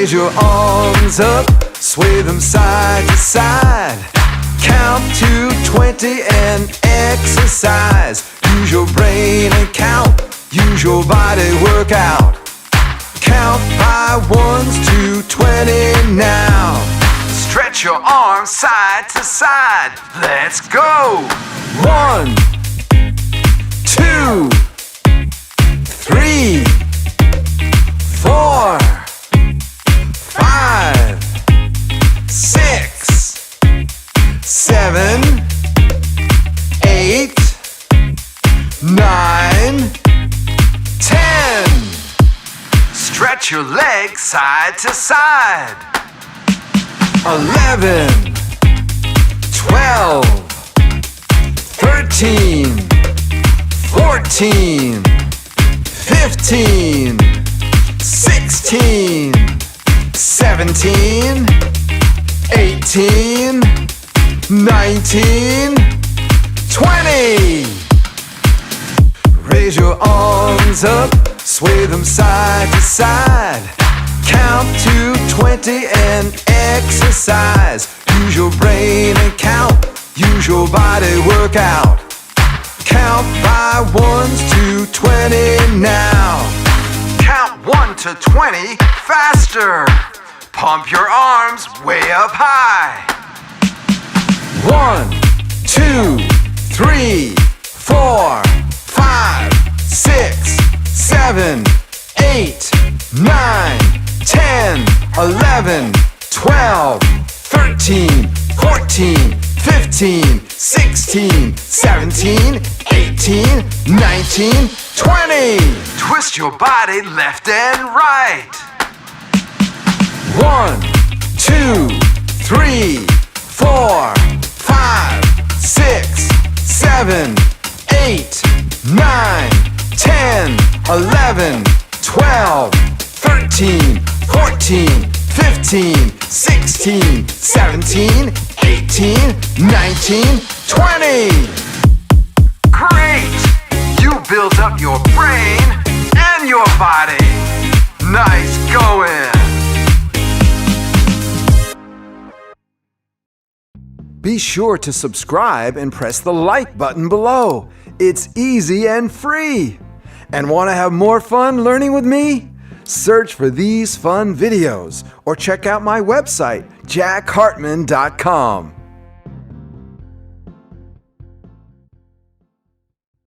Raise your arms up, sway them side to side. Count to 20 and exercise. Use your brain and count, use your body workout. Count by ones to 20 now. Stretch your arms side to side. Let's go! 1, 2, 3, 4, 5, 6, 7, 8, 9, 10. Stretch your legs side to side. 11, 12, 13, 14, 15, 16, 17, 18, 19, 20. Raise your arms up, sway them side to side. Count to 20 and exercise. Use your brain and count, use your body workout. Count by ones to 20 now. Count 1 to 20 faster. Pump your arms way up high. 1, 2, 3, 4, 5, 6, 7, 8, 9, 10, 11, 12, 13, 14, 15, 16, 17, 18, 19, 20. Twist your body left and right. 1, 2, 3, 4, 5, 6, 7, 8, 9, 10, 11, 12, 13, 14, 15, 16, 17, 18, 19, 20. Great! You built up your brain and your body. Nice going! Be sure to subscribe and press the like button below. It's easy and free. And want to have more fun learning with me? Search for these fun videos or check out my website, jackhartman.com.